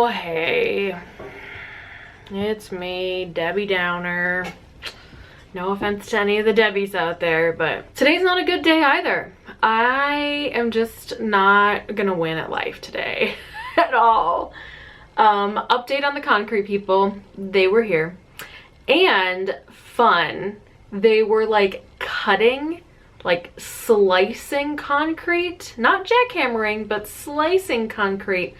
Oh, hey. It's me, Debbie Downer. No offense to any of the Debbies out there, but today's not a good day either. I am just not gonna win at life today at all. Update on the concrete people. They were here. And fun. They were like cutting, like slicing concrete. Not jackhammering, but slicing concrete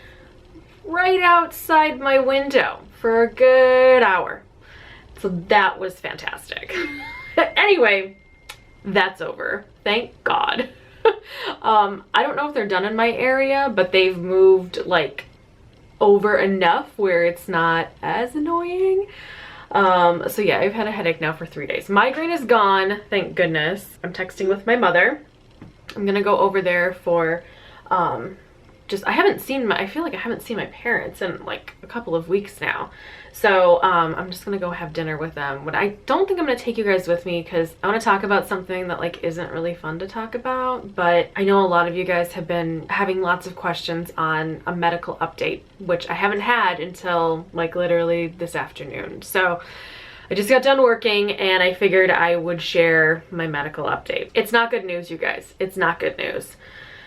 right outside my window for a good hour. So that was fantastic. Anyway, that's over. Thank God. I don't know if they're done in my area, but they've moved like over enough where it's not as annoying. So yeah, I've had a headache now for 3 days. Migraine is gone, thank goodness. I'm texting with my mother. I'm gonna go over there for I feel like I haven't seen my parents in like a couple of weeks now. So I'm just gonna go have dinner with them. But I don't think I'm gonna take you guys with me because I want to talk about something that like isn't really fun to talk about. But I know a lot of you guys have been having lots of questions on a medical update, which I haven't had until like literally this afternoon. So I just got done working and I figured I would share my medical update. It's not good news, you guys. It's not good news.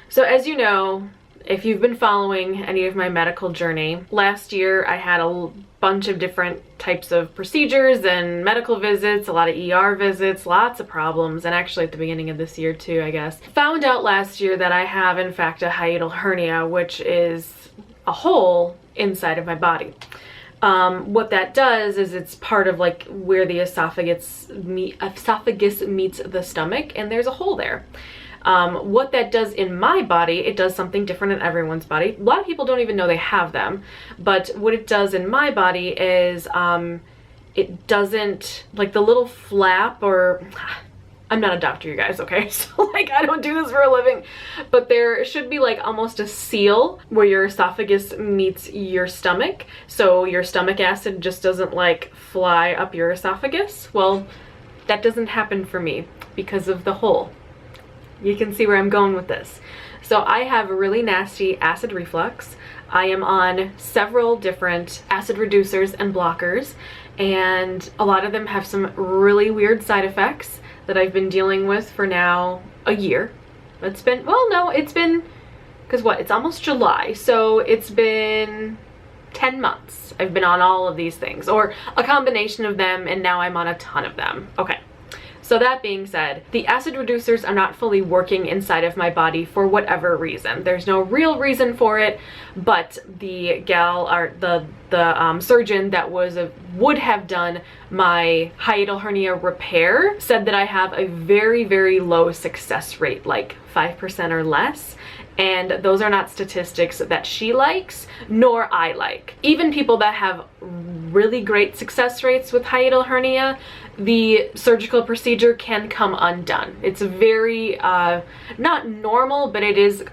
So as you know, if you've been following any of my medical journey, last year I had a bunch of different types of procedures and medical visits, a lot of ER visits, lots of problems, and actually at the beginning of this year too, I guess. Found out last year that I have in fact a hiatal hernia, which is a hole inside of my body. What that does is it's part of like where the esophagus meets the stomach, and there's a hole there. What that does in my body, it does something different in everyone's body. A lot of people don't even know they have them, but what it does in my body is it doesn't, like the little flap, or I'm not a doctor, you guys, okay? So like I don't do this for a living, but there should be like almost a seal where your esophagus meets your stomach, so your stomach acid just doesn't like fly up your esophagus. Well, that doesn't happen for me because of the hole. You can see where I'm going with this. So I have a really nasty acid reflux. I am on several different acid reducers and blockers, and a lot of them have some really weird side effects that I've been dealing with for now a year. It's been, well, no, it's been, because what, it's almost July, so it's been 10 months I've been on all of these things, or a combination of them, and now I'm on a ton of them. Okay. So that being said, the acid reducers are not fully working inside of my body for whatever reason. There's no real reason for it, but the gal, or the surgeon that would have done my hiatal hernia repair said that I have a very, very low success rate, like 5% or less. And those are not statistics that she likes, nor I like. Even people that have really great success rates with hiatal hernia, the surgical procedure can come undone. It's very, not normal, but it is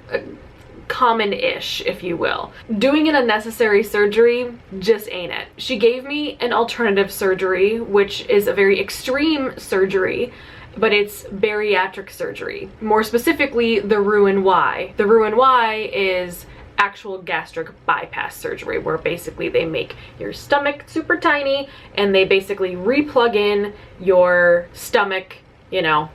common-ish, if you will. Doing an unnecessary surgery just ain't it. She gave me an alternative surgery, which is a very extreme surgery, but it's bariatric surgery. More specifically, the Roux-en-Y. The Roux-en-Y is actual gastric bypass surgery, where basically they make your stomach super tiny and they basically re-plug in your stomach, you know,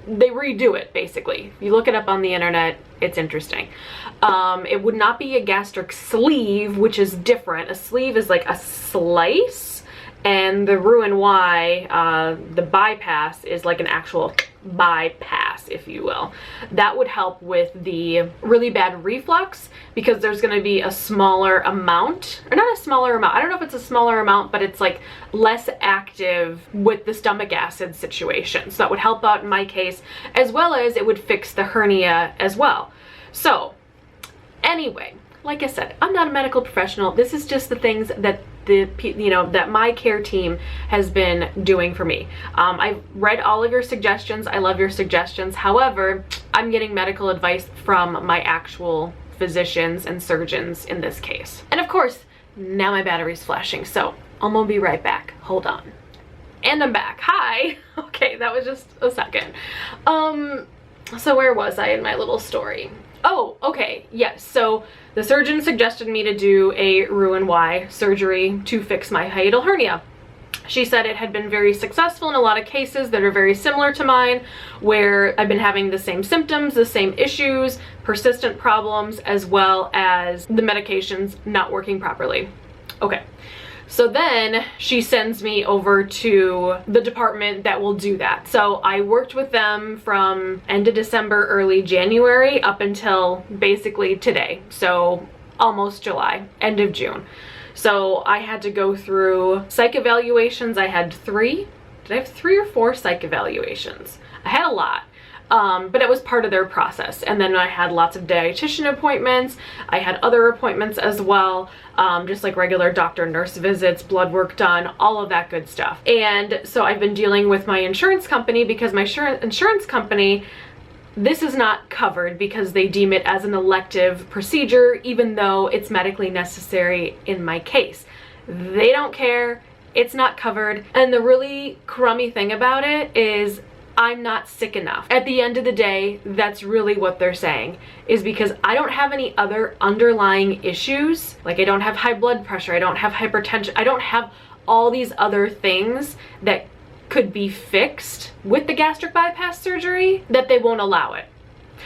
they redo it basically. You look it up on the internet, it's interesting. It would not be a gastric sleeve, which is different. A sleeve is like a slice, and the Roux-en-Y, the bypass, is like an actual bypass, if you will. That would help with the really bad reflux, because there's going to be a smaller amount, or not a smaller amount, I don't know if it's a smaller amount, but it's like less active with the stomach acid situation. So that would help out in my case, as well as it would fix the hernia as well. So anyway, like I said, I'm not a medical professional. This is just the things that that my care team has been doing for me. I've read all of your suggestions. I love your suggestions. However, I'm getting medical advice from my actual physicians and surgeons in this case. And of course, now my battery's flashing, so I'm gonna be right back. Hold on. And I'm back. Hi. Okay, that was just a second. So where was I in my little story? Oh, okay, yes. So the surgeon suggested me to do a Roux-en-Y surgery to fix my hiatal hernia. She said it had been very successful in a lot of cases that are very similar to mine, where I've been having the same symptoms, the same issues, persistent problems, as well as the medications not working properly. Okay. So then she sends me over to the department that will do that. So I worked with them from end of December, early January up until basically today. So almost July, end of June. So I had to go through psych evaluations. I had 3. Did I have 3 or 4 psych evaluations? I had a lot. But it was part of their process. And then I had lots of dietitian appointments. I had other appointments as well, just like regular doctor nurse visits, blood work done, all of that good stuff. And so I've been dealing with my insurance company because my insurance company, this is not covered because they deem it as an elective procedure, even though it's medically necessary in my case. They don't care. It's not covered. And the really crummy thing about it is I'm not sick enough. At the end of the day, that's really what they're saying, is because I don't have any other underlying issues. Like I don't have high blood pressure, I don't have hypertension, I don't have all these other things that could be fixed with the gastric bypass surgery, that they won't allow it.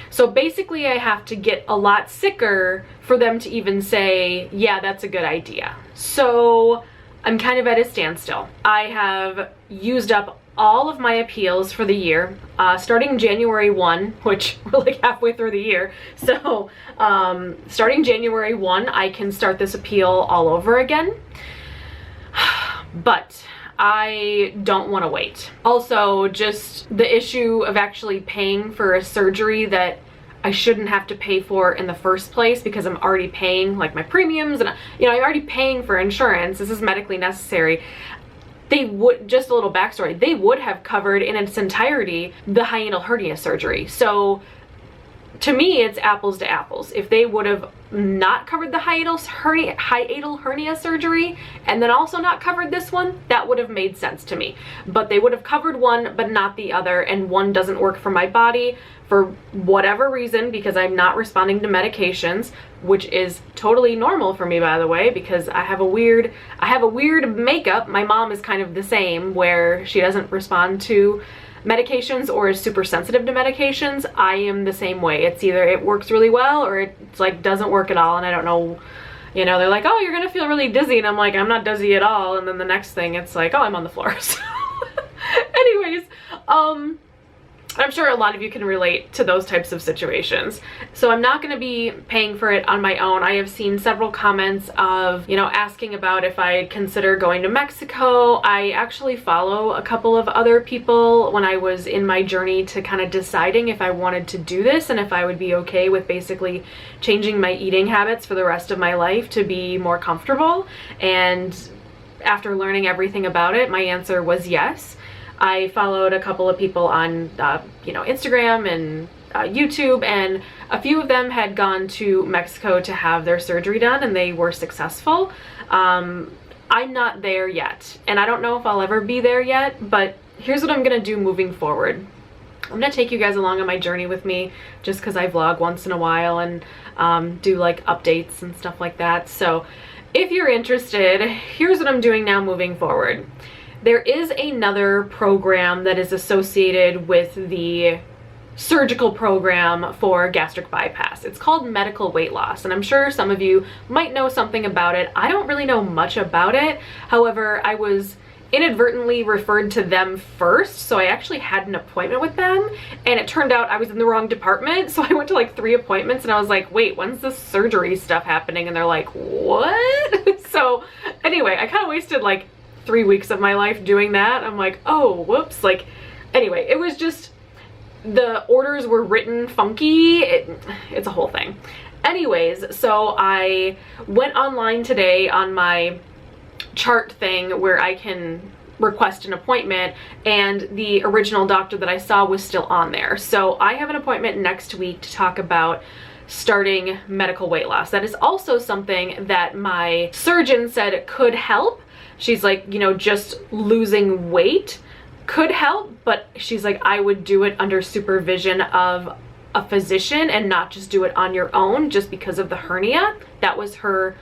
So basically I have to get a lot sicker for them to even say, yeah, that's a good idea. So I'm kind of at a standstill. I have used up all of my appeals for the year, starting January 1, which we're like halfway through the year. So starting January 1, I can start this appeal all over again. But I don't want to wait. Also, just the issue of actually paying for a surgery that I shouldn't have to pay for in the first place, because I'm already paying like my premiums and I'm already paying for insurance. This is medically necessary. They would, just a little backstory, they would have covered in its entirety the hiatal hernia surgery. So to me, it's apples to apples. If they would have not covered the hiatal hernia surgery and then also not covered this one, that would have made sense to me. But they would have covered one but not the other, and one doesn't work for my body for whatever reason, because I'm not responding to medications, which is totally normal for me, by the way, because I have a weird makeup. My mom is kind of the same, where she doesn't respond to medications or is super sensitive to medications. I am the same way. It's either it works really well or it's like doesn't work at all, and I don't know, they're like, oh, you're gonna feel really dizzy, and I'm like, I'm not dizzy at all, and then the next thing it's like, oh, I'm on the floor. So anyways, I'm sure a lot of you can relate to those types of situations. So I'm not going to be paying for it on my own. I have seen several comments of, asking about if I'd consider going to Mexico. I actually follow a couple of other people when I was in my journey to kind of deciding if I wanted to do this and if I would be okay with basically changing my eating habits for the rest of my life to be more comfortable. And after learning everything about it, my answer was yes. I followed a couple of people on, Instagram and YouTube, and a few of them had gone to Mexico to have their surgery done, and they were successful. I'm not there yet, and I don't know if I'll ever be there yet, but here's what I'm gonna do moving forward. I'm gonna take you guys along on my journey with me, just because I vlog once in a while and do like updates and stuff like that. So if you're interested, here's what I'm doing now moving forward. There is another program that is associated with the surgical program for gastric bypass. It's called medical weight loss, and I'm sure some of you might know something about it. I don't really know much about it. However, I was inadvertently referred to them first, so I actually had an appointment with them, and it turned out I was in the wrong department. So I went to like 3 appointments, and I was like, wait, when's this surgery stuff happening? And they're like, what? So anyway, I kind of wasted like 3 weeks of my life doing that. I'm like, oh, whoops. Like, anyway, it was just, the orders were written funky. It's a whole thing. Anyways, so I went online today on my chart thing where I can request an appointment, and the original doctor that I saw was still on there. So I have an appointment next week to talk about starting medical weight loss. That is also something that my surgeon said could help. She's like, just losing weight could help, but she's like, I would do it under supervision of a physician and not just do it on your own just because of the hernia. That was her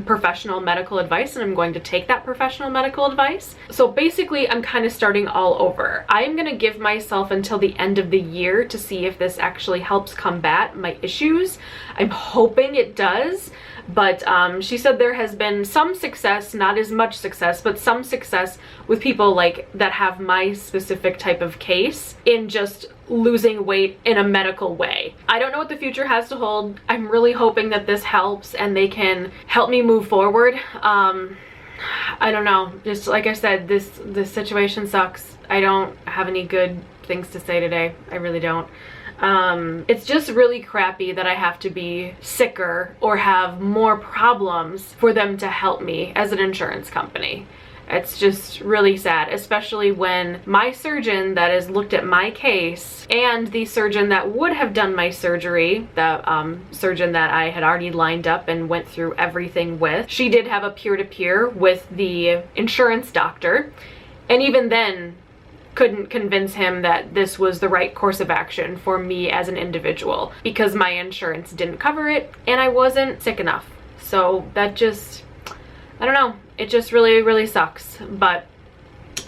professional medical advice, and I'm going to take that professional medical advice. So basically I'm kind of starting all over. I am going to give myself until the end of the year to see if this actually helps combat my issues. I'm hoping it does, but she said there has been some success, not as much success, but some success with people like that have my specific type of case in just losing weight in a medical way. I don't know what the future has to hold. I'm really hoping that this helps and they can help me move forward. I don't know, just like I said, this situation sucks. I don't have any good things to say today. I really don't. It's just really crappy that I have to be sicker or have more problems for them to help me as an insurance company. It's just really sad, especially when my surgeon that has looked at my case and the surgeon that would have done my surgery, the surgeon that I had already lined up and went through everything with, she did have a peer-to-peer with the insurance doctor, and even then couldn't convince him that this was the right course of action for me as an individual because my insurance didn't cover it and I wasn't sick enough. So that just, I don't know, it just really, really sucks. But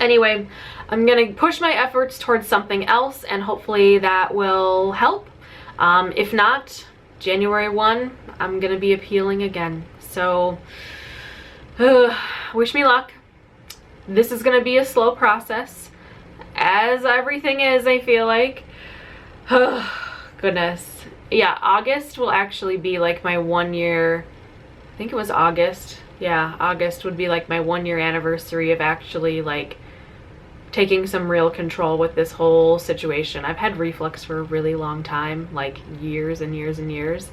anyway, I'm gonna push my efforts towards something else and hopefully that will help. If not, January 1, I'm gonna be appealing again. So wish me luck. This is gonna be a slow process, as everything is, I feel like. Goodness. Yeah, August will actually be like my 1 year, I think it was August. Yeah, August would be like my 1 year anniversary of actually like taking some real control with this whole situation. I've had reflux for a really long time, like years and years and years,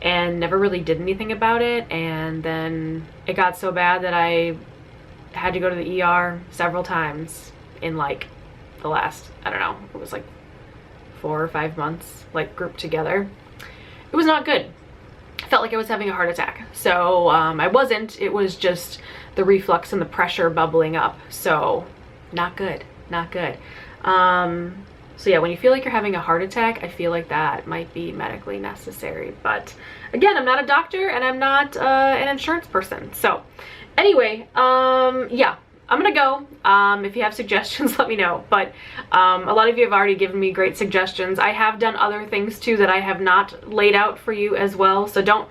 and never really did anything about it. And then it got so bad that I had to go to the ER several times in like the last, I don't know, it was like 4 or 5 months, like grouped together. It was not good. I felt like I was having a heart attack. So I wasn't, it was just the reflux and the pressure bubbling up. So not good, not good. So yeah, when you feel like you're having a heart attack, I feel like that might be medically necessary. But again, I'm not a doctor and I'm not an insurance person. So anyway, yeah, I'm gonna go. If you have suggestions, let me know. But a lot of you have already given me great suggestions. I have done other things too that I have not laid out for you as well. So don't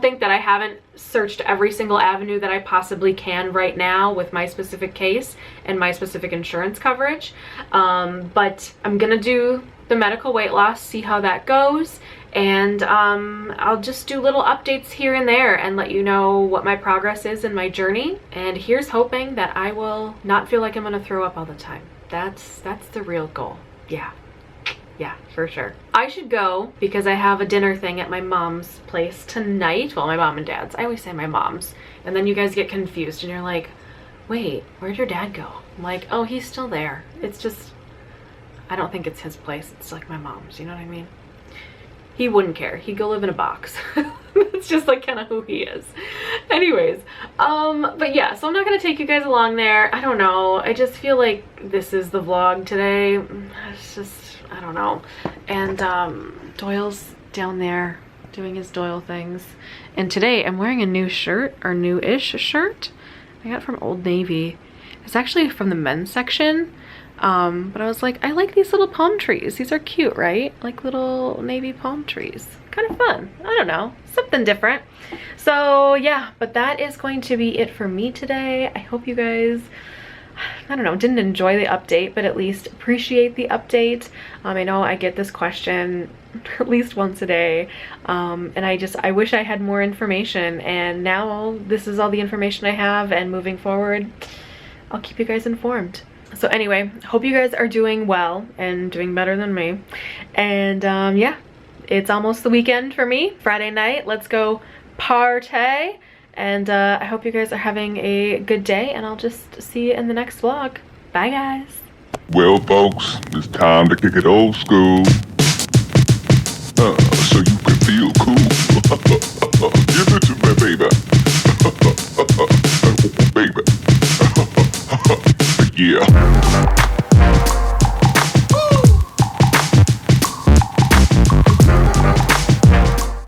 think that I haven't searched every single avenue that I possibly can right now with my specific case and my specific insurance coverage. But I'm gonna do the medical weight loss, see how that goes. And I'll just do little updates here and there and let you know what my progress is in my journey. And here's hoping that I will not feel like I'm gonna throw up all the time. That's the real goal. Yeah, for sure. I should go because I have a dinner thing at my mom's place tonight. Well, my mom and dad's. I always say my mom's. And then you guys get confused and you're like, wait, where'd your dad go? I'm like, oh, he's still there. It's just, I don't think it's his place. It's like my mom's, you know what I mean? He wouldn't care. He'd go live in a box. It's just like kind of who he is. Anyways, but yeah, so I'm not gonna take you guys along there. I don't know. I just feel like this is the vlog today. It's just, I don't know. And Doyle's down there doing his Doyle things. And today I'm wearing a new shirt, or new-ish shirt I got from Old Navy. It's actually from the men's section. But I was like, I like these little palm trees. These are cute, right? Like little navy palm trees. Kind of fun. I don't know. Something different. So yeah, but that is going to be it for me today. I hope you guys, I don't know, didn't enjoy the update, but at least appreciate the update. I know I get this question at least once a day. And I wish I had more information, and now this is all the information I have, and moving forward, I'll keep you guys informed. So anyway, hope you guys are doing well and doing better than me. And yeah, it's almost the weekend for me. Friday night, let's go party. And I hope you guys are having a good day, and I'll just see you in the next vlog. Bye guys. Well folks, it's time to kick it old school. So you can feel